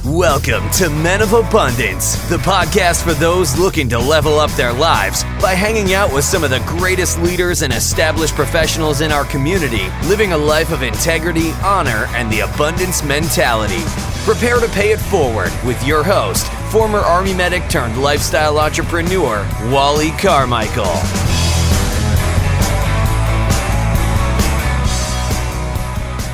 Welcome to Men of Abundance, the podcast for those looking to level up their lives by hanging out with some of the greatest leaders and established professionals in our community, living a life of integrity, honor, and the abundance mentality. Prepare to pay it forward with your host, former Army medic turned lifestyle entrepreneur, Wally Carmichael.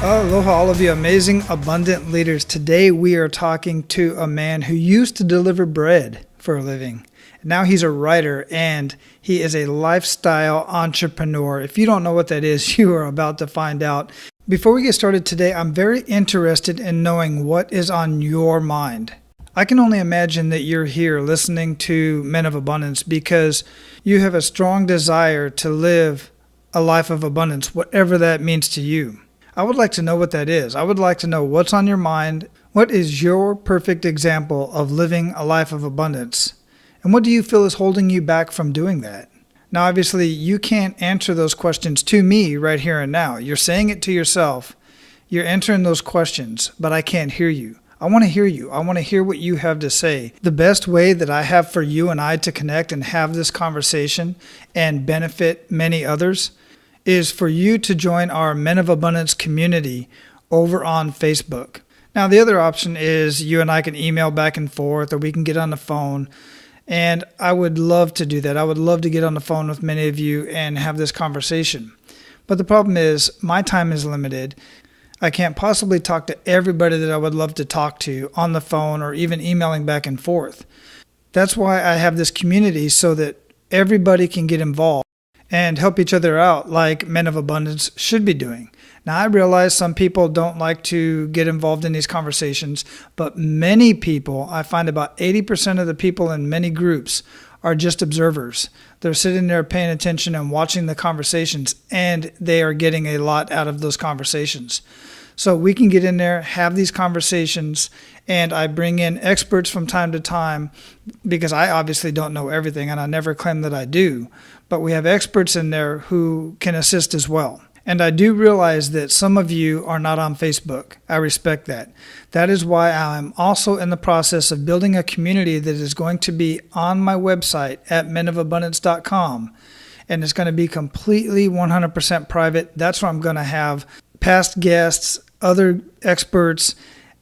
Aloha, all of you amazing, abundant leaders. Today we are talking to a man who used to deliver bread for a living. Now he's a writer and he is a lifestyle entrepreneur. If you don't know what that is, you are about to find out. Before we get started today, I'm very interested in knowing what is on your mind. I can only imagine that you're here listening to Men of Abundance because you have a strong desire to live a life of abundance, whatever that means to you. I would like to know what that is. I would like to know what's on your mind. What is your perfect example of living a life of abundance? And what do you feel is holding you back from doing that? Now, obviously, you can't answer those questions to me right here and now. You're saying it to yourself. You're answering those questions, but I can't hear you. I want to hear you. I want to hear what you have to say. The best way that I have for you and I to connect and have this conversation and benefit many others is for you to join our Men of Abundance community over on Facebook. Now, the other option is you and I can email back and forth, or we can get on the phone. And I would love to do that. I would love to get on the phone with many of you and have this conversation. But the problem is my time is limited. I can't possibly talk to everybody that I would love to talk to on the phone or even emailing back and forth. That's why I have this community, so that everybody can get involved and help each other out like Men of Abundance should be doing. Now, I realize some people don't like to get involved in these conversations, but many people, I find about 80% of the people in many groups are just observers. They're sitting there paying attention and watching the conversations, and they are getting a lot out of those conversations. So we can get in there, have these conversations, and I bring in experts from time to time because I obviously don't know everything, and I never claim that I do. But we have experts in there who can assist as well. And I do realize that some of you are not on Facebook. I respect that. That is why I'm also in the process of building a community that is going to be on my website at menofabundance.com. And it's going to be completely 100% private. That's where I'm going to have past guests, other experts,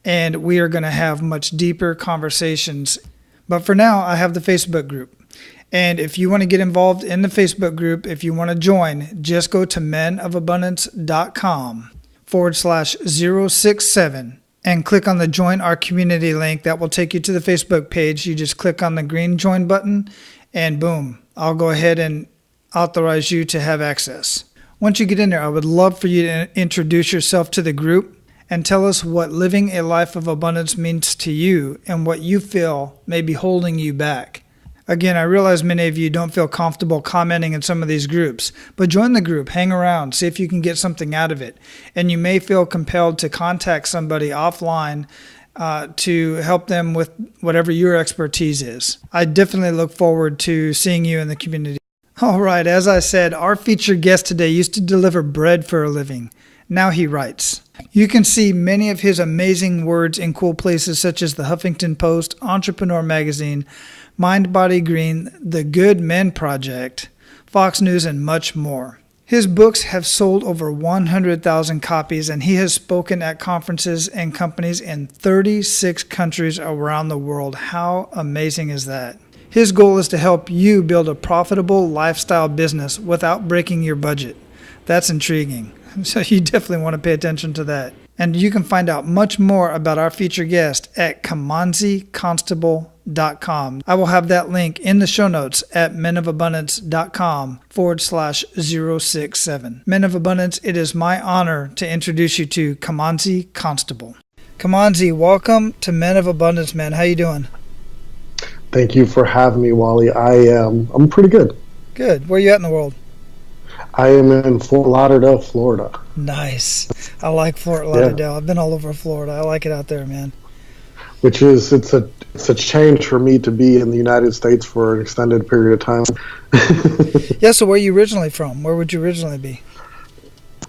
and we are going to have much deeper conversations. But for now, I have the Facebook group. And if you want to get involved in the Facebook group, if you want to join, just go to menofabundance.com/067 and click on the Join Our Community link. That will take you to the Facebook page. You just click on the green join button and boom, I'll go ahead and authorize you to have access. Once you get in there, I would love for you to introduce yourself to the group and tell us what living a life of abundance means to you and what you feel may be holding you back. Again, I realize many of you don't feel comfortable commenting in some of these groups, but join the group, hang around, see if you can get something out of it. And you may feel compelled to contact somebody offline to help them with whatever your expertise is. I definitely look forward to seeing you in the community. All right, as I said, our featured guest today used to deliver bread for a living. Now he writes. You can see many of his amazing words in cool places such as the Huffington Post, Entrepreneur Magazine, Mind Body Green, The Good Men Project, Fox News, and much more. His books have sold over 100,000 copies, and he has spoken at conferences and companies in 36 countries around the world. How amazing is that? His goal is to help you build a profitable lifestyle business without breaking your budget. That's intriguing. So you definitely want to pay attention to that. And you can find out much more about our featured guest at KimanziConstable.com. I will have that link in the show notes at menofabundance.com/067. Men of Abundance, it is my honor to introduce you to Kimanzi Constable. Kimanzi, welcome to Men of Abundance, man. How you doing? Thank you for having me, Wally. I'm pretty good. Good. Where are you at in the world? I am in Fort Lauderdale, Florida. Nice. I like Fort Lauderdale. Yeah. I've been all over Florida. I like it out there, man. It's a change for me to be in the United States for an extended period of time. Yeah, so where are you originally from? Where would you originally be?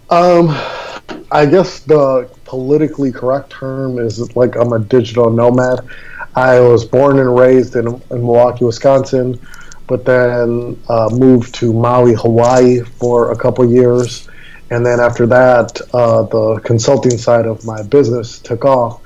I guess the politically correct term is like I'm a digital nomad. I was born and raised in Milwaukee, Wisconsin, but then moved to Maui, Hawaii for a couple years. And then after that, the consulting side of my business took off.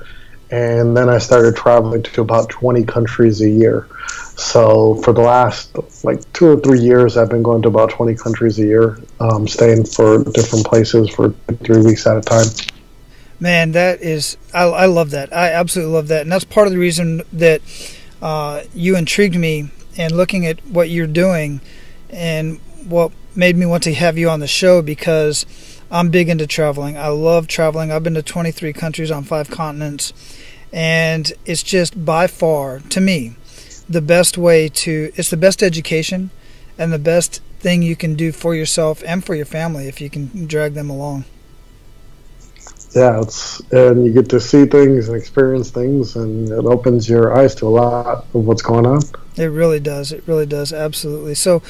And then I started traveling to about 20 countries a year. So for the last like 2 or 3 years, I've been going to about 20 countries a year, staying for different places for 3 weeks at a time. Man, I love that. I absolutely love that. And that's part of the reason that you intrigued me in looking at what you're doing and what made me want to have you on the show, because I'm big into traveling. I love traveling. I've been to 23 countries on 5 continents, and it's just by far, to me, the best it's the best education and the best thing you can do for yourself and for your family if you can drag them along. Yeah, and you get to see things and experience things, and it opens your eyes to a lot of what's going on. It really does. It really does. Absolutely. So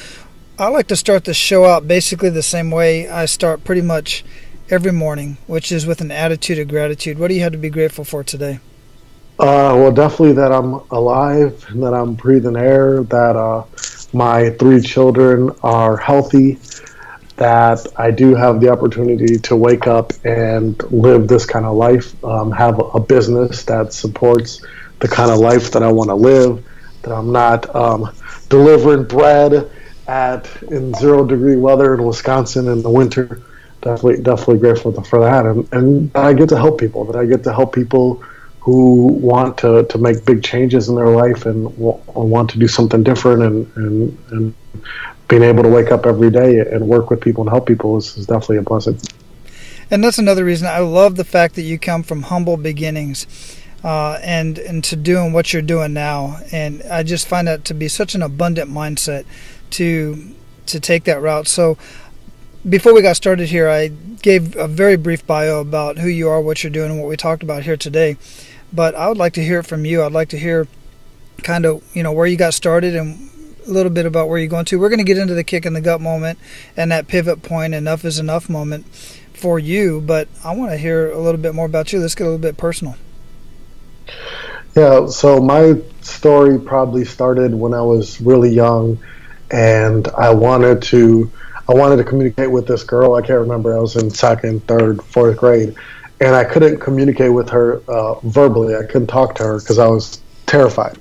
I like to start the show out basically the same way I start pretty much every morning, which is with an attitude of gratitude. What do you have to be grateful for today? Well, definitely that I'm alive, that I'm breathing air, that my 3 children are healthy, that I do have the opportunity to wake up and live this kind of life, have a business that supports the kind of life that I want to live, that I'm not delivering bread in 0-degree weather in Wisconsin in the winter. Definitely grateful for that, and I get to help people. That I get to help people who want to make big changes in their life and want to do something different, and being able to wake up every day and work with people and help people is definitely a blessing. And that's another reason I love the fact that you come from humble beginnings, and to doing what you're doing now. And I just find that to be such an abundant mindset to take that route. So before we got started here, I gave a very brief bio about who you are, what you're doing, and what we talked about here today. But I would like to hear it from you. I'd like to hear kind of, where you got started and a little bit about where you're going to. We're going to get into the kick in the gut moment and that pivot point, enough is enough moment for you. But I want to hear a little bit more about you. Let's get a little bit personal. Yeah, so my story probably started when I was really young, and I wanted to communicate with this girl. I can't remember. I was in 2nd, 3rd, 4th grade, and I couldn't communicate with her verbally. I couldn't talk to her because I was terrified.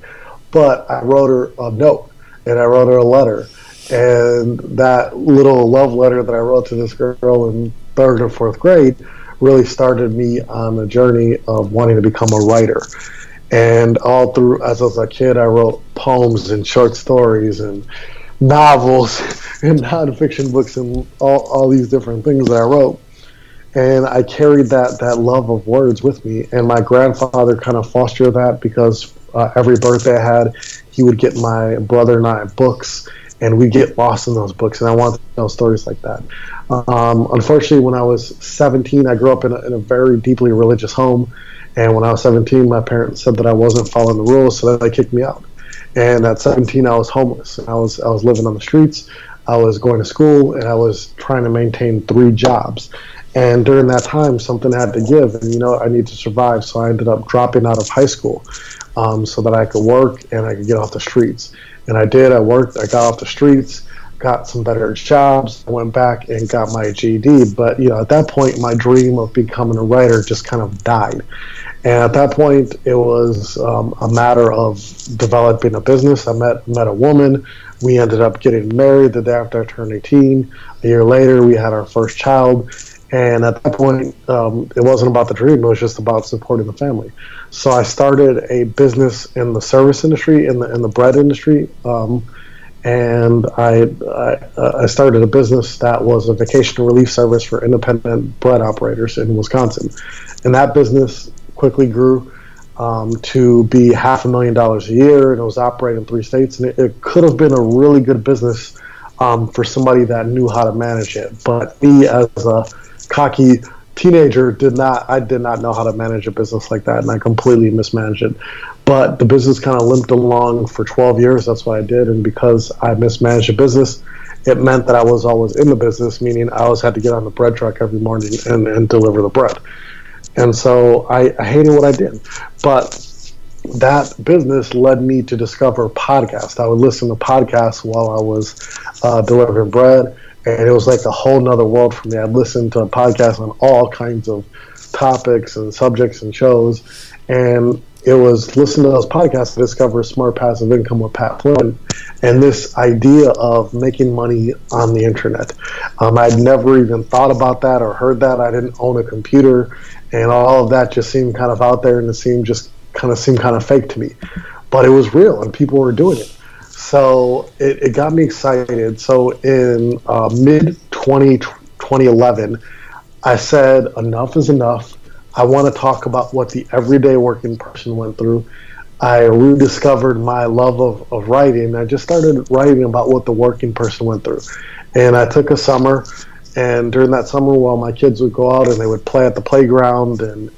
But I wrote her a note, and I wrote her a letter. And that little love letter that I wrote to this girl in 3rd or 4th grade really started me on a journey of wanting to become a writer. And all through, as I was a kid, I wrote poems and short stories and novels and nonfiction books and all these different things that I wrote. And I carried that love of words with me. And my grandfather kind of fostered that, because every birthday I had, he would get my brother and I books, and we'd get lost in those books. And I wanted to tell stories like that. Unfortunately, when I was 17, I grew up in a very deeply religious home. And when I was 17, my parents said that I wasn't following the rules, so they kicked me out. And at 17, I was homeless. I was living on the streets. I was going to school, and I was trying to maintain 3 jobs. And during that time, something had to give, and I need to survive. So I ended up dropping out of high school, so that I could work and I could get off the streets. And I did. I worked. I got off the streets, got some better jobs. I went back and got my GED. But at that point, my dream of becoming a writer just kind of died. And at that point, it was a matter of developing a business. I met a woman. We ended up getting married the day after I turned 18. A year later, we had our first child. And at that point, it wasn't about the dream. It was just about supporting the family. So I started a business in the service industry, in the bread industry. And I started a business that was a vacation relief service for independent bread operators in Wisconsin. And that business quickly grew to be $500,000 a year, and it was operating in 3 states. And it could have been a really good business for somebody that knew how to manage it. But me, as a cocky teenager, I did not know how to manage a business like that, and I completely mismanaged it. But the business kind of limped along for 12 years. That's what I did. And because I mismanaged a business, it meant that I was always in the business, meaning I always had to get on the bread truck every morning and deliver the bread. And so I hated what I did. But that business led me to discover podcasts. I would listen to podcasts while I was delivering bread, and it was like a whole nother world for me. I'd listen to podcasts on all kinds of topics and subjects and shows, and it was listening to those podcasts to discover Smart Passive Income with Pat Flynn and this idea of making money on the internet. I'd never even thought about that or heard that. I didn't own a computer, and all of that just seemed kind of out there, and it seemed kind of fake to me. But it was real, and people were doing it. So it got me excited. So in mid-2011, I said, enough is enough. I want to talk about what the everyday working person went through. I rediscovered my love of writing. I just started writing about what the working person went through. And I took a summer, and during that summer, while my kids would go out and they would play at the playground and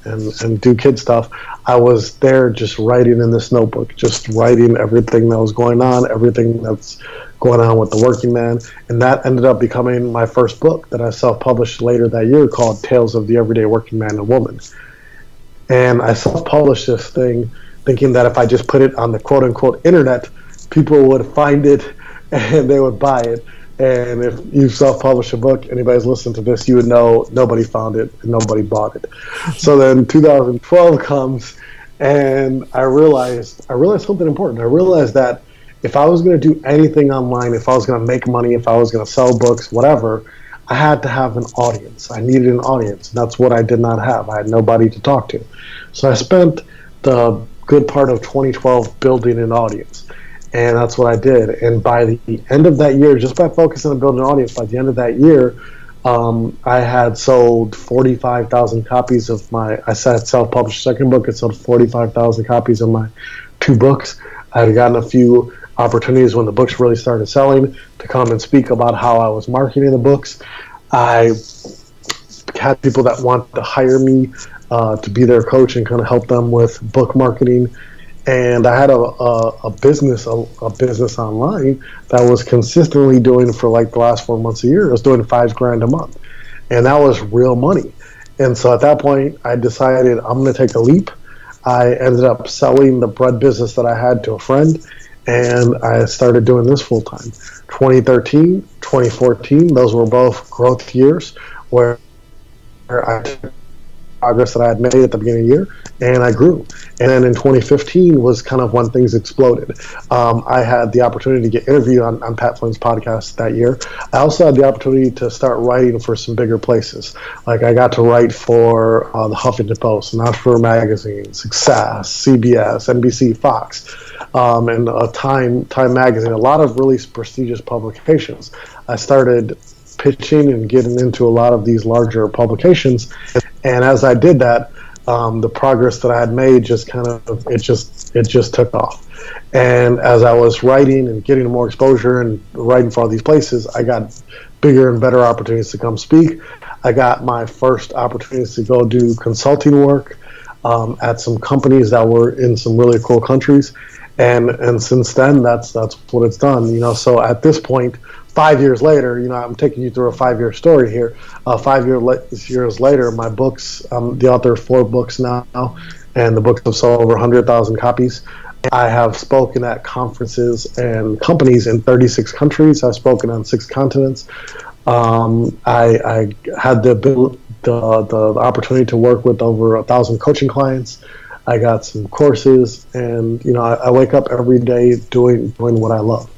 do kid stuff, I was there just writing in this notebook, just writing everything that was going on, everything that's going on with the working man. And that ended up becoming my first book that I self-published later that year, called Tales of the Everyday Working Man and Woman. And I self-published this thing thinking that if I just put it on the quote-unquote internet, people would find it and they would buy it. And if you self-publish a book, anybody's listening to this, you would know nobody found it and nobody bought it. So then 2012 comes, and I realized something important. I realized that if I was going to do anything online, if I was going to make money, if I was going to sell books, whatever, I had to have an audience. I needed an audience. And that's what I did not have. I had nobody to talk to. So I spent the good part of 2012 building an audience. And that's what I did. And by the end of that year, just by focusing on building an audience, by the end of that year, I had sold 45,000 copies of I said self-published second book. It sold 45,000 copies of my 2 books. I had gotten a few opportunities when the books really started selling to come and speak about how I was marketing the books. I had people that wanted to hire me to be their coach and kind of help them with book marketing. And I had a business online that was consistently doing, for like the last 4 months a year, I was doing $5,000 a month, and that was real money. And so at that point, I decided I'm going to take a leap. I ended up selling the bread business that I had to a friend, and I started doing this full time. 2013, 2014, those were both growth years where I took progress that I had made at the beginning of the year, and I grew. And then in 2015 was kind of when things exploded. I had the opportunity to get interviewed on Pat Flynn's podcast that year. I also had the opportunity to start writing for some bigger places. Like I got to write for the Huffington Post, an Entrepreneur Magazine, Success, CBS, NBC, Fox, and Time Magazine, a lot of really prestigious publications. I started pitching and getting into a lot of these larger publications. And as I did that, the progress that I had made just took off. And as I was writing and getting more exposure and writing for all these places, I got bigger and better opportunities to come speak. I got my first opportunities to go do consulting work at some companies that were in some really cool countries. And since then, that's what it's done. So at this point, 5 years later, I'm taking you through a 5-year story here. 5 years later, my books, I'm the author of 4 books now, and the books have sold over 100,000 copies. I have spoken at conferences and companies in 36 countries. I've spoken on 6 continents. I had the opportunity to work with over 1,000 coaching clients. I got some courses, and I wake up every day doing what I love.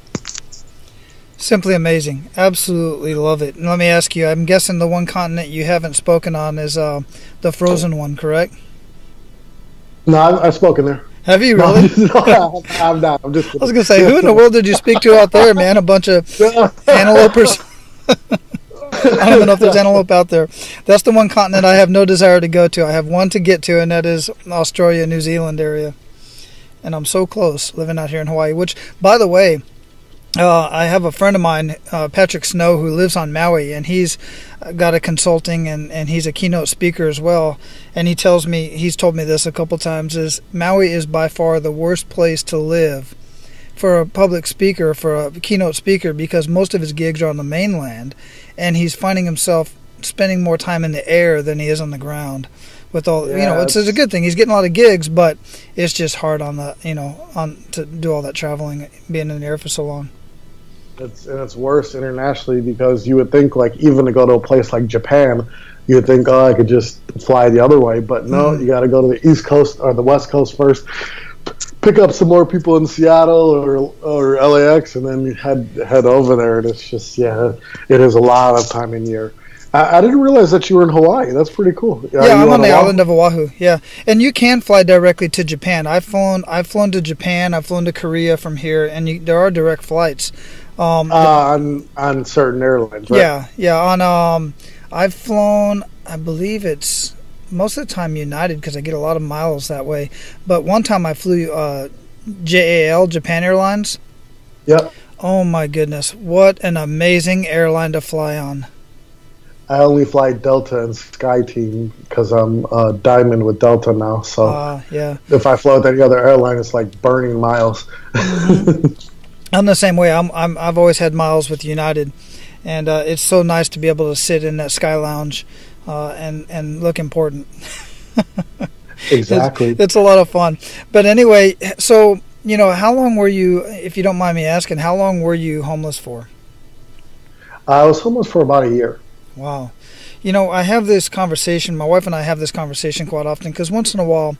Simply amazing. Absolutely love it. And let me ask you, I'm guessing the one continent you haven't spoken on is the frozen one, correct? No, I've spoken there. Have you really? No, I'm not. I'm just kidding. I was going to say, who in the world did you speak to out there, man? A bunch of antelopers? I don't even know if there's antelope out there. That's the one continent I have no desire to go to. I have one to get to, and that is Australia, New Zealand area. And I'm so close living out here in Hawaii, which, by the way, I have a friend of mine, Patrick Snow, who lives on Maui, and he's got a consulting, and he's a keynote speaker as well. And he's told me this a couple times, is Maui is by far the worst place to live for a public speaker, for a keynote speaker, because most of his gigs are on the mainland, and he's finding himself spending more time in the air than he is on the ground, with all, Yeah, it's a good thing. He's getting a lot of gigs, but it's just hard on the, on to do all that traveling, being in the air for so long. It's worse internationally because you would think, like, even to go to a place like Japan, you would think, oh, I could just fly the other way. But no, you got to go to the East Coast or the West Coast first, pick up some more people in Seattle or LAX, and then head over there. And it's just, it is a lot of time in year. I didn't realize that you were in Hawaii. That's pretty cool. I'm on the island of Oahu. Yeah, and you can fly directly to Japan. I've flown to Japan. I've flown to Korea from here, and there are direct flights. On certain airlines, right? Yeah. I've flown, I believe it's most of the time United because I get a lot of miles that way. But one time I flew JAL, Japan Airlines. Yep. Oh my goodness, what an amazing airline to fly on. I only fly Delta and SkyTeam because I'm Diamond with Delta now. So if I fly with any other airline, it's like burning miles. I'm the same way. I've always had miles with United, and it's so nice to be able to sit in that Sky Lounge and look important. Exactly. It's a lot of fun. But anyway, so how long were you, if you don't mind me asking, how long were you homeless for? I was homeless for about a year. Wow. I have this conversation, my wife and I have this conversation quite often, because once in a while,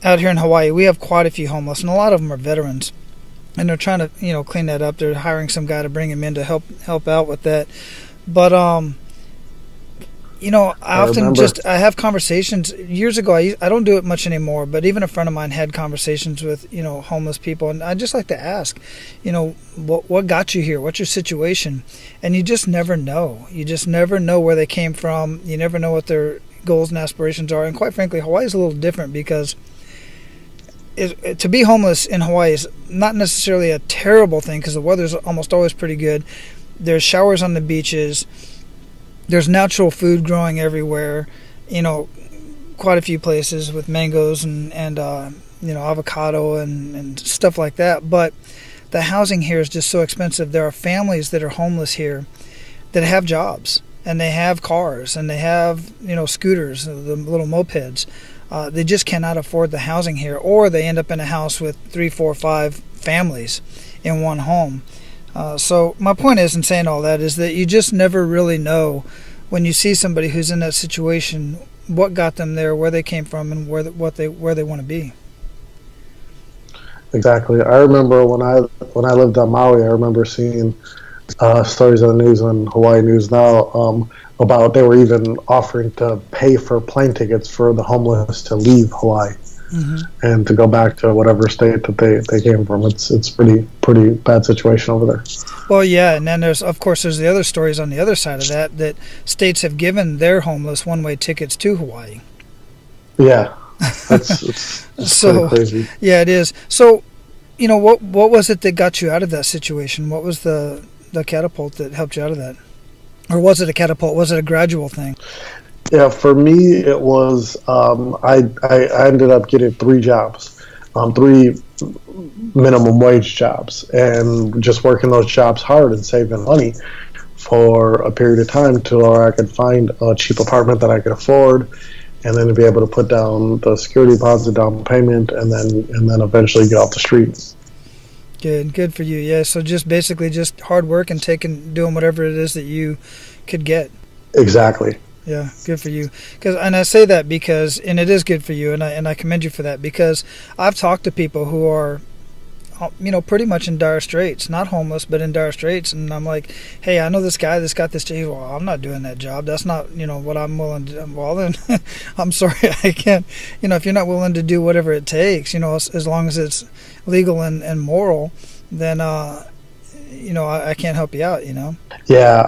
out here in Hawaii, we have quite a few homeless, and a lot of them are veterans. And they're trying to, clean that up. They're hiring some guy to bring him in to help out with that. But, I often I have conversations. Years ago, I don't do it much anymore, but even a friend of mine had conversations with, homeless people. And I just like to ask, what got you here? What's your situation? And you just never know. You just never know where they came from. You never know what their goals and aspirations are. And quite frankly, Hawaii is a little different because to be homeless in Hawaii is not necessarily a terrible thing because the weather's almost always pretty good. There's showers on the beaches. There's natural food growing everywhere. Quite a few places with mangoes and avocado and stuff like that. But the housing here is just so expensive. There are families that are homeless here that have jobs and they have cars and they have scooters, the little mopeds. They just cannot afford the housing here, or they end up in a house with 3, 4, 5 families in one home. So my point is, in saying all that, is that you just never really know when you see somebody who's in that situation what got them there, where they came from, and where they want to be. Exactly. I remember when I lived on Maui, I remember seeing stories on the news on Hawaii News Now about they were even offering to pay for plane tickets for the homeless to leave Hawaii and to go back to whatever state that they came from. It's pretty bad situation over there. Well, yeah, and then there's the other stories on the other side of that states have given their homeless one-way tickets to Hawaii. Yeah, it's so crazy. Yeah, it is. So, what was it that got you out of that situation? What was the catapult that helped you out of that? Or was it a catapult? Was it a gradual thing? Yeah, for me, it was, I ended up getting 3 jobs, 3 minimum wage jobs, and just working those jobs hard and saving money for a period of time till I could find a cheap apartment that I could afford, and then to be able to put down the security deposit, down payment, and then eventually get off the streets. Good for you. Yeah, so just basically just hard work and doing whatever it is that you could get. Exactly. Yeah, good for you. And I say that because, and it is good for you, and I commend you for that, because I've talked to people who are, pretty much in dire straits, not homeless, but in dire straits, and I'm like, hey, I know this guy that's got this job. Well, I'm not doing that job. That's not, what I'm willing to do. Well, then, I'm sorry, I can't, if you're not willing to do whatever it takes, as long as it's legal and moral, then, I can't help you out, Yeah,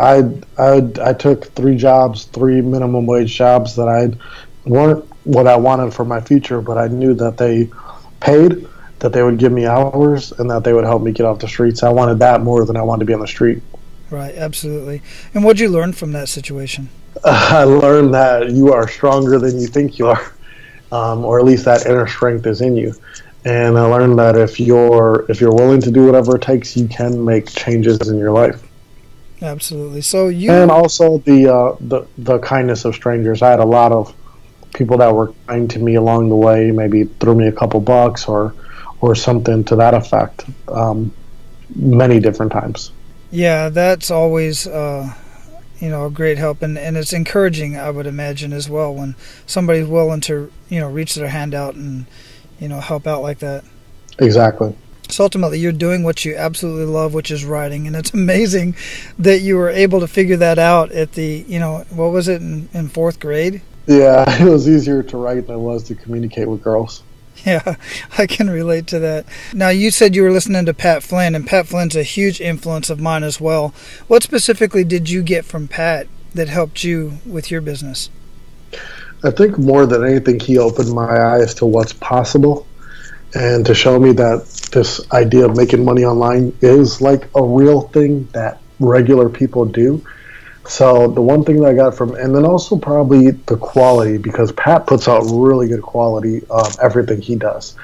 I took 3 jobs, 3 minimum wage jobs that weren't what I wanted for my future, but I knew that they paid, that they would give me hours, and that they would help me get off the streets. I wanted that more than I wanted to be on the street. Right, absolutely. And what did you learn from that situation? I learned that you are stronger than you think you are, or at least that inner strength is in you. And I learned that if you're willing to do whatever it takes, you can make changes in your life. Absolutely. And also the kindness of strangers. I had a lot of people that were kind to me along the way, maybe threw me a couple bucks or something to that effect, many different times. Yeah, that's always a great help, and it's encouraging, I would imagine, as well, when somebody's willing to reach their hand out and help out like that. Exactly. So ultimately, you're doing what you absolutely love, which is writing, and it's amazing that you were able to figure that out at the what was it in fourth grade? Yeah, it was easier to write than it was to communicate with girls. Yeah, I can relate to that. Now, you said you were listening to Pat Flynn, and Pat Flynn's a huge influence of mine as well. What specifically did you get from Pat that helped you with your business? I think more than anything, he opened my eyes to what's possible and to show me that this idea of making money online is like a real thing that regular people do. So the one thing that I got from, and then also probably the quality, because Pat puts out really good quality of everything he does.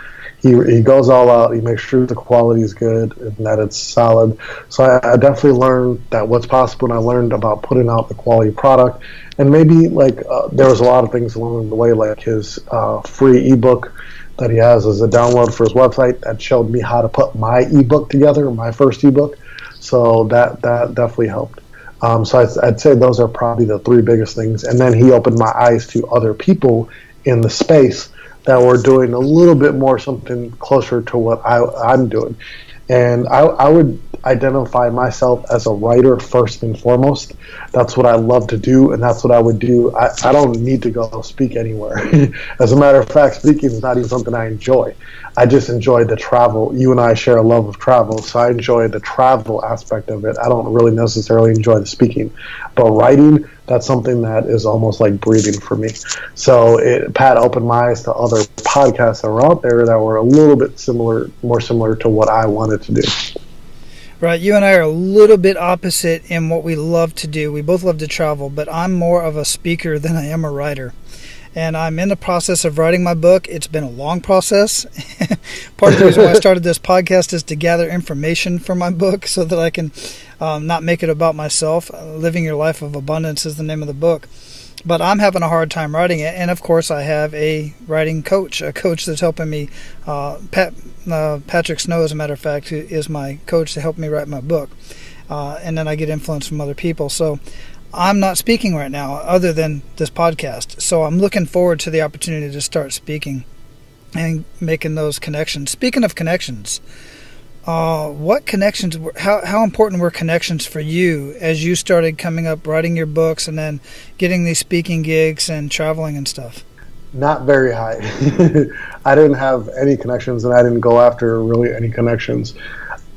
He goes all out. He makes sure the quality is good and that it's solid. So I definitely learned that what's possible, and I learned about putting out the quality product. And maybe there was a lot of things along the way, like his free ebook that he has as a download for his website that showed me how to put my ebook together, my first ebook. So that definitely helped. So I'd say those are probably the three biggest things. And then he opened my eyes to other people in the space that were doing a little bit more something closer to what I'm doing. And I would identify myself as a writer first and foremost. That's what I love to do, and that's what I would do. I don't need to go speak anywhere. As a matter of fact, speaking is not even something I enjoy. I just enjoy the travel. You and I share a love of travel, so I enjoy the travel aspect of it. I don't really necessarily enjoy the speaking. But writing, that's something that is almost like breathing for me. So Pat opened my eyes to other podcasts that were out there that were a little bit more similar to what I wanted to do. Right, you and I are a little bit opposite in what we love to do. We both love to travel, but I'm more of a speaker than I am a writer. And I'm in the process of writing my book. It's been a long process. Part of the reason why I started this podcast is to gather information for my book so that I can not make it about myself. Living Your Life of Abundance is the name of the book. But I'm having a hard time writing it. And, of course, I have a writing coach, a coach that's helping me. Patrick Snow, as a matter of fact, who is my coach to help me write my book. And then I get influence from other people. So I'm not speaking right now other than this podcast. So I'm looking forward to the opportunity to start speaking and making those connections. Speaking of connections, what connections, how important were connections for you as you started coming up, writing your books, and then getting these speaking gigs and traveling and stuff? Not very high. I didn't have any connections, and I didn't go after really any connections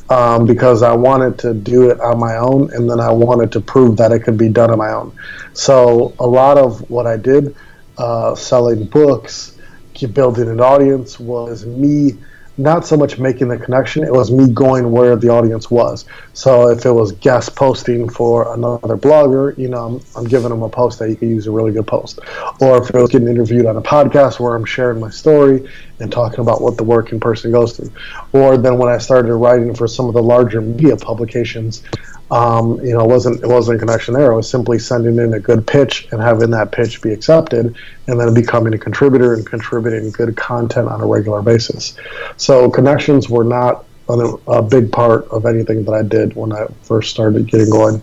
because I wanted to do it on my own, and then I wanted to prove that it could be done on my own. So a lot of what I did, selling books, building an audience, was me not so much making the connection, it was me going where the audience was. So if it was guest posting for another blogger, I'm giving them a post that you can use, a really good post. Or if it was getting interviewed on a podcast where I'm sharing my story and talking about what the working person goes through. Or then when I started writing for some of the larger media publications, it wasn't a connection there. It was simply sending in a good pitch and having that pitch be accepted, and then becoming a contributor and contributing good content on a regular basis. So connections were not a big part of anything that I did when I first started getting going.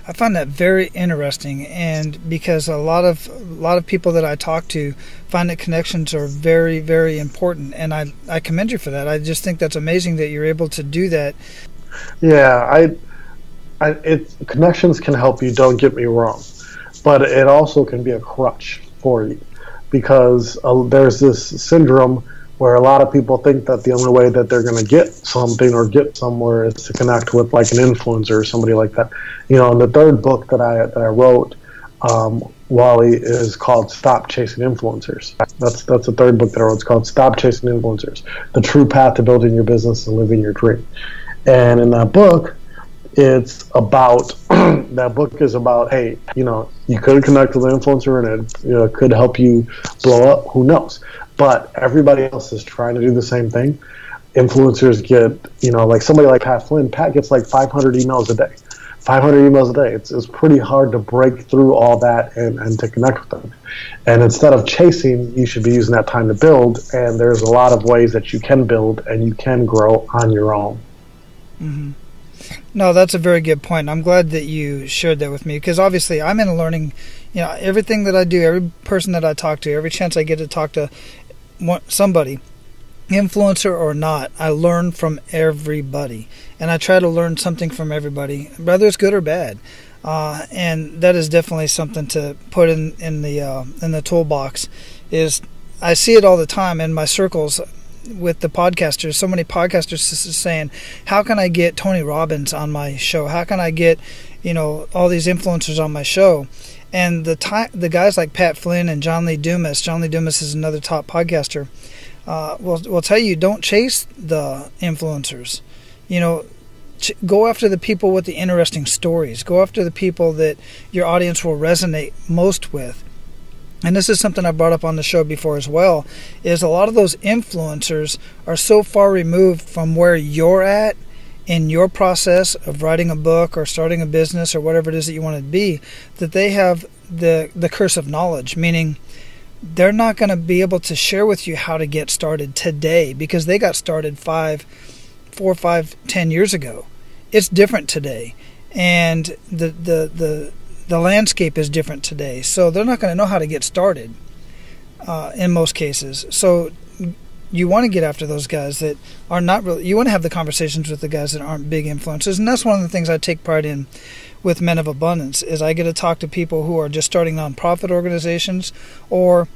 I find that very interesting, and because a lot of people that I talk to find that connections are very, very important, and I commend you for that. I just think that's amazing that you're able to do that. Yeah, connections can help you, don't get me wrong, but it also can be a crutch for you, because there's this syndrome where a lot of people think that the only way that they're going to get something or get somewhere is to connect with like an influencer or somebody like that. In the third book that I wrote, Wally, is called Stop Chasing Influencers. That's the third book that I wrote. It's called Stop Chasing Influencers, the true path to building your business and living your dream. And in that book, it's about that book is about, hey, you could connect with an influencer and it could help you blow up. Who knows? But everybody else is trying to do the same thing. Influencers get, like somebody like Pat Flynn. Pat gets like 500 emails a day 500 emails a day. It's pretty hard to break through all that and to connect with them. And instead of chasing, you should be using that time to build. And there's a lot of ways that you can build and you can grow on your own. Mm-hmm. No, that's a very good point. I'm glad that you shared that with me, because obviously I'm in a learning, everything that I do, every person that I talk to, every chance I get to talk to somebody, influencer or not, I learn from everybody, and I try to learn something from everybody, whether it's good or bad. And that is definitely something to put in the toolbox. Is I see it all the time in my circles with the podcasters. So many podcasters saying, "How can I get Tony Robbins on my show? How can I get all these influencers on my show?" And the guys like Pat Flynn and John Lee Dumas. John Lee Dumas is another top podcaster. Will tell you, don't chase the influencers. Go after the people with the interesting stories. Go after the people that your audience will resonate most with. And this is something I brought up on the show before as well, is a lot of those influencers are so far removed from where you're at in your process of writing a book or starting a business or whatever it is that you want to be, that they have the curse of knowledge, meaning they're not going to be able to share with you how to get started today, because they got started 4, 5, 10 years ago. It's different today, and the landscape is different today, so they're not going to know how to get started in most cases. So you want to get after those guys that are not really, you want to have the conversations with the guys that aren't big influencers. And that's one of the things I take pride in with Men of Abundance, is I get to talk to people who are just starting nonprofit organizations, or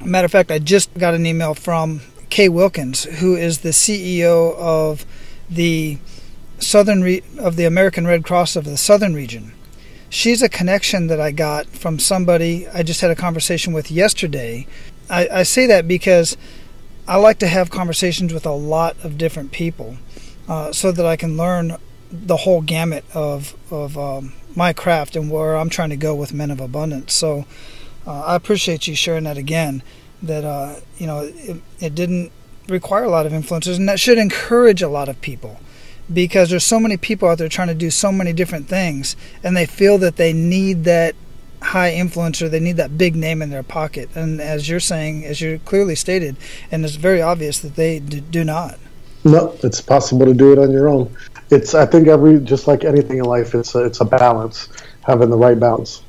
matter of fact, I just got an email from Kay Wilkins, who is the CEO of the of the American Red Cross of the Southern region. She's a connection that I got from somebody I just had a conversation with yesterday. I say that because I like to have conversations with a lot of different people, so that I can learn the whole gamut of my craft and where I'm trying to go with Men of Abundance. So I appreciate you sharing that again, that it didn't require a lot of influencers, and that should encourage a lot of people, because there's so many people out there trying to do so many different things, and they feel that they need that high influencer, they need that big name in their pocket. And as you're saying, as you clearly stated, and it's very obvious that they do not. No, it's possible to do it on your own. I think just like anything in life, it's a balance, having the right balance.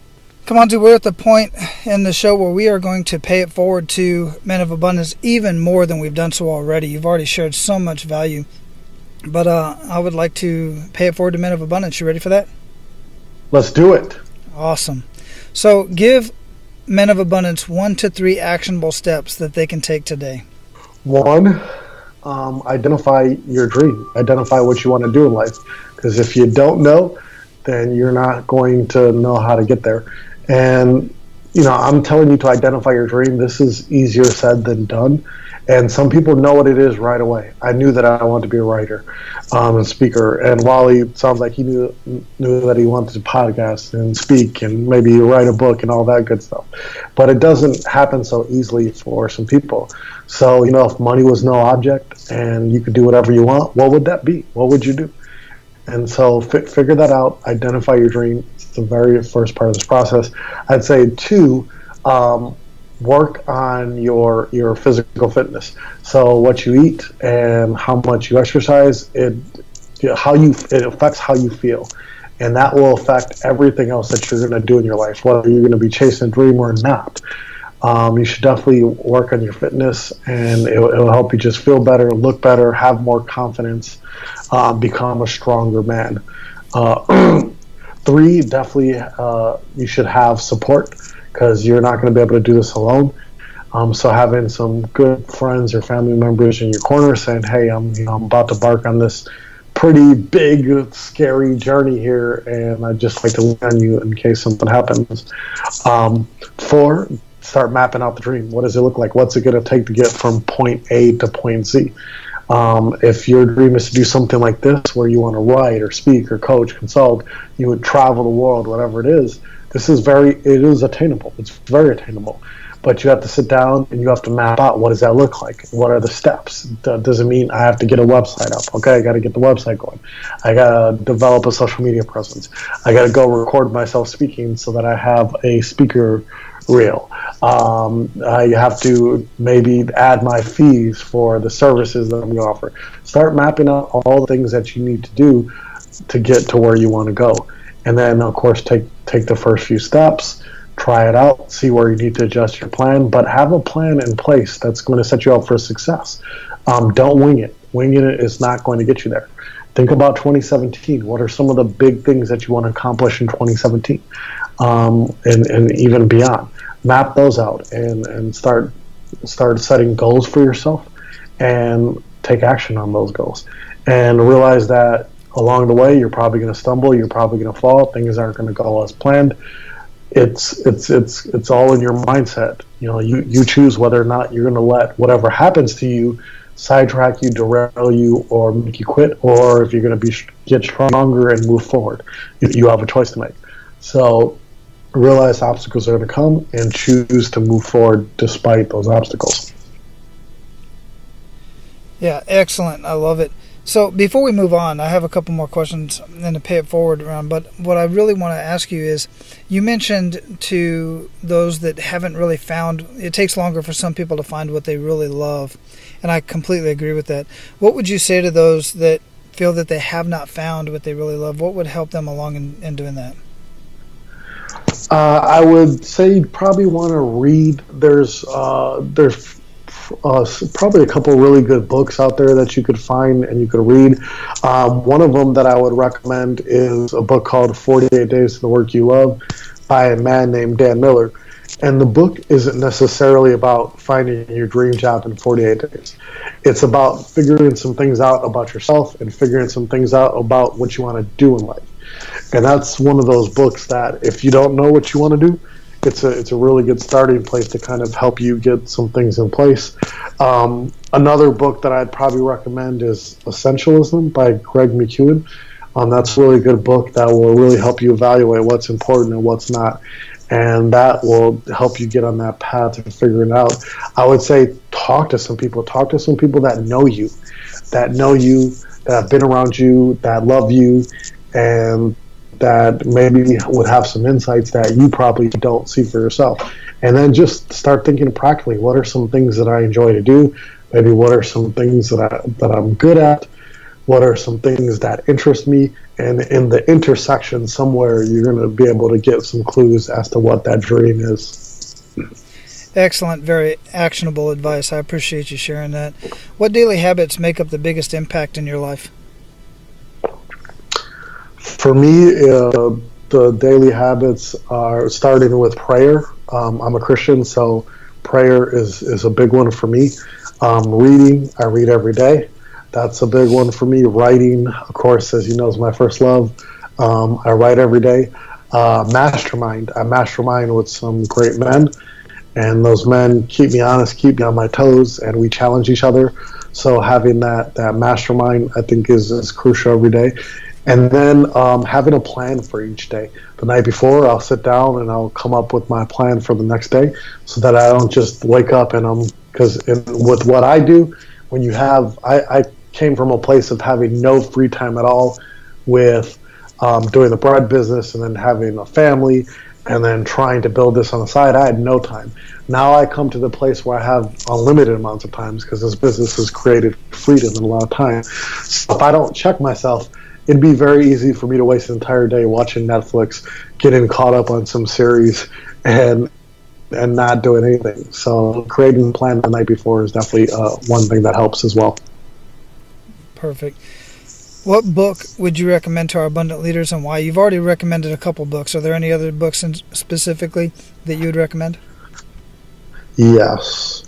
Kimanzi, we're at the point in the show where we are going to pay it forward to Men of Abundance even more than we've done so already. You've already shared so much value. But I would like to pay it forward to Men of Abundance. You ready for that? Let's do it. Awesome. So give Men of Abundance 1 to 3 actionable steps that they can take today. 1, identify your dream. Identify what you want to do in life. Because if you don't know, then you're not going to know how to get there. And, I'm telling you to identify your dream. This is easier said than done. And some people know what it is right away. I knew that I wanted to be a writer and speaker. And Wally, sounds like he knew that he wanted to podcast and speak and maybe write a book and all that good stuff. But it doesn't happen so easily for some people. So, if money was no object and you could do whatever you want, what would that be? What would you do? And so figure that out. Identify your dream. It's the very first part of this process. I'd say 2, work on your physical fitness. So what you eat and how much you exercise, it affects how you feel, and that will affect everything else that you're going to do in your life, whether you're going to be chasing a dream or not. You should definitely work on your fitness, and it will help you just feel better, look better, have more confidence, become a stronger man. 3, definitely you should have support, because you're not going to be able to do this alone. So having some good friends or family members in your corner saying, "Hey, I'm about to embark on this pretty big, scary journey here, and I'd just like to lean on you in case something happens." 4, start mapping out the dream. What does it look like? What's it going to take to get from point A to point Z? If your dream is to do something like this, where you want to write or speak or coach, consult, you would travel the world, whatever it is. It is attainable. It's very attainable. but you have to sit down and you have to map out, what does that look like? What are the steps? Doesn't mean I have to get a website up. Okay, I got to get the website going. I got to develop a social media presence. I got to go record myself speaking so that I have a speaker reel. I have to maybe add my fees for the services that I'm going to offer. Start mapping out all the things that you need to do to get to where you want to go. And then, of course, take the first few steps, try it out, see where you need to adjust your plan, but have a plan in place that's going to set you up for success. Don't wing it. Winging it is not going to get you there. Think about 2017. What are some of the big things that you want to accomplish in 2017 and even beyond? Map those out and start setting goals for yourself and take action on those goals. And realize that along the way, you're probably going to stumble, you're probably going to fall, things aren't going to go as planned. It's all in your mindset. You know, you choose whether or not you're going to let whatever happens to you sidetrack you, derail you, or make you quit, or if you're going to get stronger and move forward. You have a choice to make. So realize obstacles are going to come and choose to move forward despite those obstacles. Yeah, excellent. I love it. So before we move on, I have a couple more questions and to pay it forward around. But what I really want to ask you is, you mentioned to those that haven't really found, it takes longer for some people to find what they really love. And I completely agree with that. What would you say to those that feel that they have not found what they really love? What would help them along in doing that? I would say you probably want to read. There's probably a couple really good books out there that you could find and you could read. One of them that I would recommend is a book called 48 Days to the Work You Love by a man named Dan Miller. And the book isn't necessarily about finding your dream job in 48 days. It's about figuring some things out about yourself and figuring some things out about what you want to do in life. And that's one of those books that if you don't know what you want to do, it's a really good starting place to kind of help you get some things in place. Another book that I'd probably recommend is Essentialism by Greg McKeown. That's a really good book that will really help you evaluate what's important and what's not. And that will help you get on that path of figuring it out. I would say talk to some people that know you, that have been around you, that love you, and that maybe would have some insights that you probably don't see for yourself. And then just start thinking practically, what are some things that I enjoy to do? Maybe what are some things that I'm good at? What are some things that interest me? And in the intersection somewhere, you're going to be able to get some clues as to what that dream is. Excellent, very actionable advice. I appreciate you sharing that. What daily habits make up the biggest impact in your life? For me, the daily habits are starting with prayer. I'm a Christian, so prayer is a big one for me. Reading, I read every day. That's a big one for me. Writing, of course, as you know, is my first love. I write every day. Mastermind. I mastermind with some great men, and those men keep me honest, keep me on my toes, and we challenge each other. So having that mastermind, I think, is crucial every day. And then having a plan for each day. The night before, I'll sit down and I'll come up with my plan for the next day so that I don't just wake up and because with what I do, when you have, I came from a place of having no free time at all with doing the bread business and then having a family and then trying to build this on the side. I had no time. Now I come to the place where I have unlimited amounts of time because this business has created freedom and a lot of time. So if I don't check myself, it'd be very easy for me to waste an entire day watching Netflix, getting caught up on some series, and not doing anything. So creating a plan the night before is definitely one thing that helps as well. Perfect. What book would you recommend to our abundant leaders and why? You've already recommended a couple books. Are there any other books specifically that you would recommend? Yes.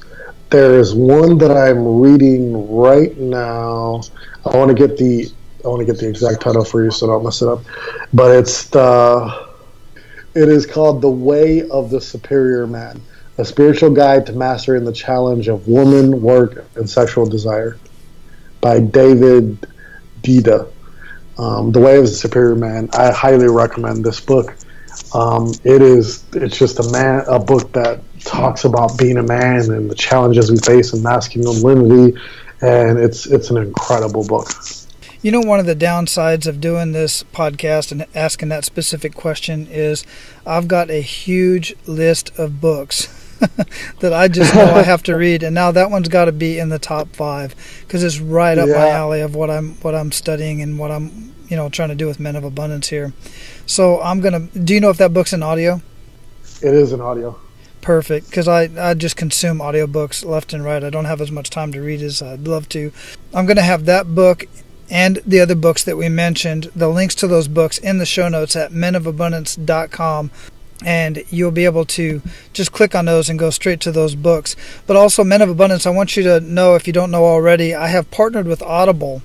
There is one that I'm reading right now. I want to get the exact title for you so I don't mess it up. But it is called The Way of the Superior Man, a spiritual guide to mastering the challenge of woman, work, and sexual desire by David Dida. The Way of the Superior Man. I highly recommend this book. It's just a book that talks about being a man and the challenges we face in masculinity, and it's an incredible book. You know, one of the downsides of doing this podcast and asking that specific question is I've got a huge list of books that I just know I have to read, and now that one's got to be in the top 5 because it's right up my alley of what I'm studying and what I'm trying to do with Men of Abundance here. So do you know if that book's in audio? It is in audio. Perfect, because I just consume audiobooks left and right. I don't have as much time to read as I'd love to. I'm going to have that book and the other books that we mentioned, the links to those books in the show notes at menofabundance.com, and you'll be able to just click on those and go straight to those books. But also, Men of Abundance, I want you to know, if you don't know already, I have partnered with Audible,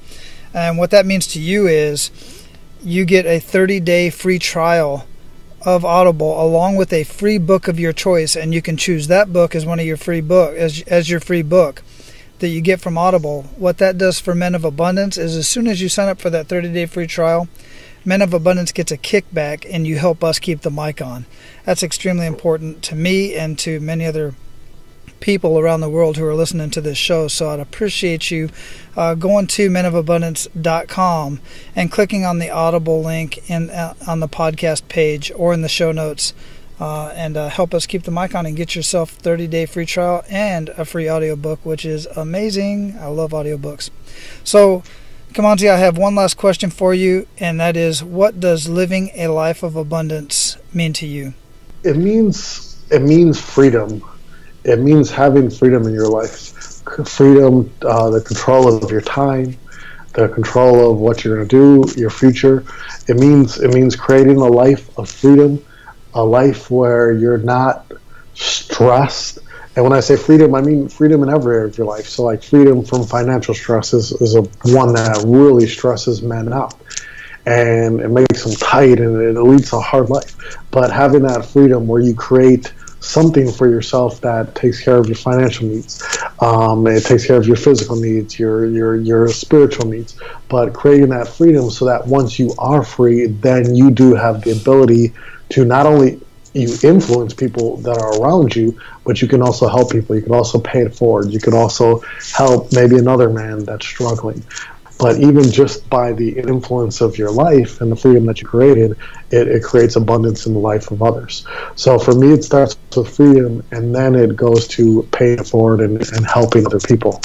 and what that means to you is you get a 30-day free trial of Audible along with a free book of your choice, and you can choose that book as one of your free book as your free book that you get from Audible. What that does for Men of Abundance is as soon as you sign up for that 30-day free trial, Men of Abundance gets a kickback and you help us keep the mic on. That's extremely important to me and to many other people around the world who are listening to this show. So I'd appreciate you going to menofabundance.com and clicking on the Audible link on the podcast page or in the show notes and help us keep the mic on and get yourself 30-day free trial and a free audiobook, which is amazing. I love audiobooks. So, Kimanzi, I have one last question for you, and that is, what does living a life of abundance mean to you? It means freedom. It means having freedom in your life. Freedom, the control of your time, the control of what you're going to do, your future. It means creating a life of freedom, a life where you're not stressed. And when I say freedom, I mean freedom in every area of your life. So like freedom from financial stress is one that really stresses men out. And it makes them tight and it leads to a hard life. But having that freedom where you create something for yourself that takes care of your financial needs, it takes care of your physical needs, your spiritual needs, but creating that freedom so that once you are free, then you do have the ability to not only you influence people that are around you, but you can also help people. You can also pay it forward. You can also help maybe another man that's struggling. But even just by the influence of your life and the freedom that you created, it creates abundance in the life of others. So for me, it starts with freedom, and then it goes to paying it forward and helping other people.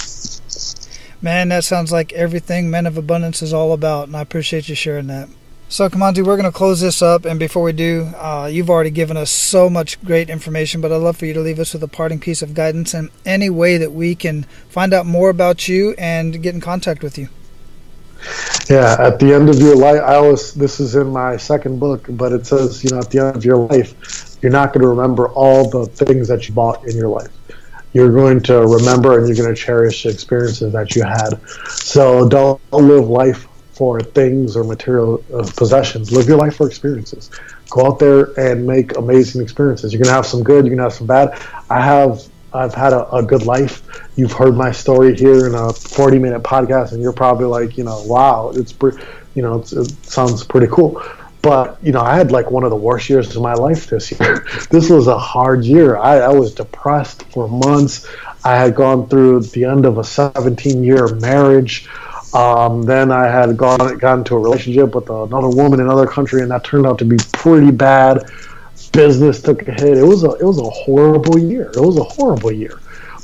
Man, that sounds like everything Men of Abundance is all about, and I appreciate you sharing that. So, Kimanzi, we're going to close this up, and before we do, you've already given us so much great information, but I'd love for you to leave us with a parting piece of guidance and any way that we can find out more about you and get in contact with you. Yeah, at the end of your life, this is in my second book, but it says, at the end of your life, you're not going to remember all the things that you bought in your life. You're going to remember and you're going to cherish the experiences that you had. So don't live life for things or material possessions. Live your life for experiences. Go out there and make amazing experiences. You're going to have some good, you're going to have some bad. I've had a good life. You've heard my story here in a 40-minute podcast, and you're probably like, wow, it sounds pretty cool. But, I had like one of the worst years of my life this year. This was a hard year. I was depressed for months. I had gone through the end of a 17-year marriage. Then I had gotten into a relationship with another woman in another country, and that turned out to be pretty bad. Business took a hit. It was a horrible year.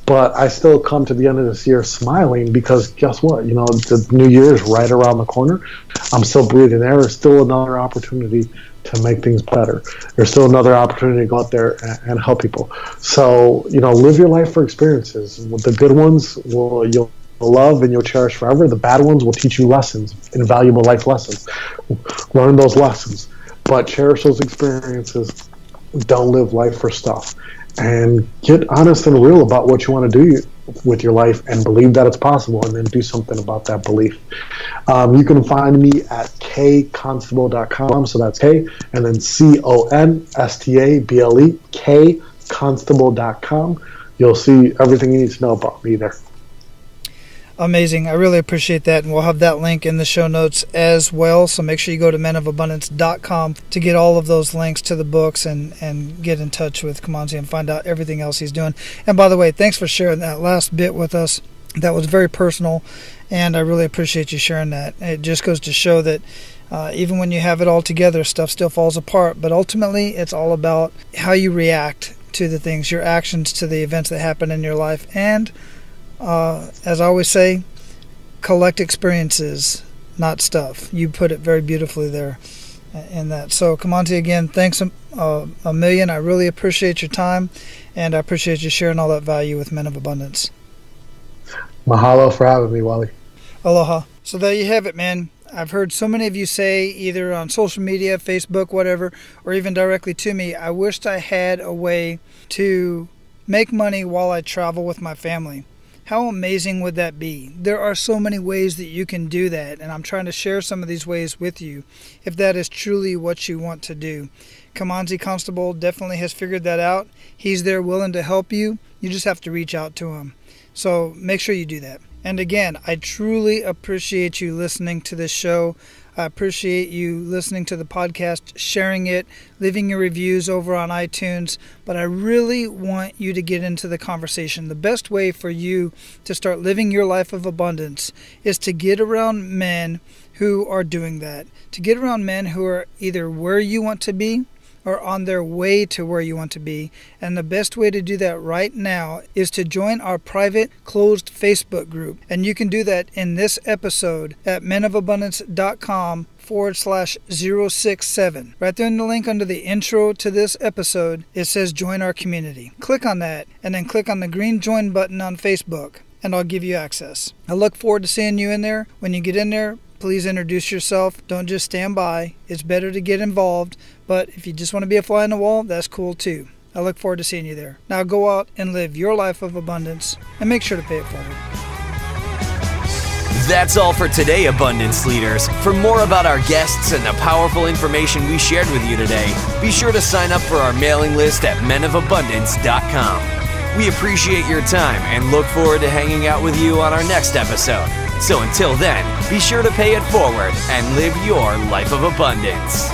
But I still come to the end of this year smiling because guess what? The new year is right around the corner. I'm still breathing air. There's still another opportunity to make things better. There's still another opportunity to go out there and help people. So, live your life for experiences. The good ones you'll love and you'll cherish forever. The bad ones will teach you lessons, invaluable life lessons. Learn those lessons, but cherish those experiences. Don't live life for stuff, and get honest and real about what you want to do with your life and believe that it's possible, and then do something about that belief. You can find me at kconstable.com. So that's K and then CONSTABLE, kconstable.com. You'll see everything you need to know about me there. Amazing. I really appreciate that. And we'll have that link in the show notes as well. So make sure you go to menofabundance.com to get all of those links to the books and get in touch with Kimanzi and find out everything else he's doing. And by the way, thanks for sharing that last bit with us. That was very personal, and I really appreciate you sharing that. It just goes to show that even when you have it all together, stuff still falls apart. But ultimately, it's all about how you react to the things, your actions to the events that happen in your life. And as I always say, collect experiences, not stuff. You put it very beautifully there in that. So, Kimanzi, again, thanks a million. I really appreciate your time, and I appreciate you sharing all that value with Men of Abundance. Mahalo for having me, Wally. Aloha. So there you have it, man. I've heard so many of you say, either on social media, Facebook, whatever, or even directly to me, I wished I had a way to make money while I travel with my family. How amazing would that be? There are so many ways that you can do that, and I'm trying to share some of these ways with you if that is truly what you want to do. Kimanzi Constable definitely has figured that out. He's there willing to help you. You just have to reach out to him. So make sure you do that. And again, I truly appreciate you listening to this show. I appreciate you listening to the podcast, sharing it, leaving your reviews over on iTunes. But I really want you to get into the conversation. The best way for you to start living your life of abundance is to get around men who are doing that. To get around men who are either where you want to be or on their way to where you want to be. And the best way to do that right now is to join our private closed Facebook group. And you can do that in this episode at menofabundance.com/067. Right there in the link under the intro to this episode, it says join our community. Click on that and then click on the green join button on Facebook and I'll give you access. I look forward to seeing you in there. When you get in there, please introduce yourself. Don't just stand by. It's better to get involved. But if you just want to be a fly on the wall, that's cool too. I look forward to seeing you there. Now go out and live your life of abundance and make sure to pay it forward. That's all for today, Abundance Leaders. For more about our guests and the powerful information we shared with you today, be sure to sign up for our mailing list at menofabundance.com. We appreciate your time and look forward to hanging out with you on our next episode. So until then, be sure to pay it forward and live your life of abundance.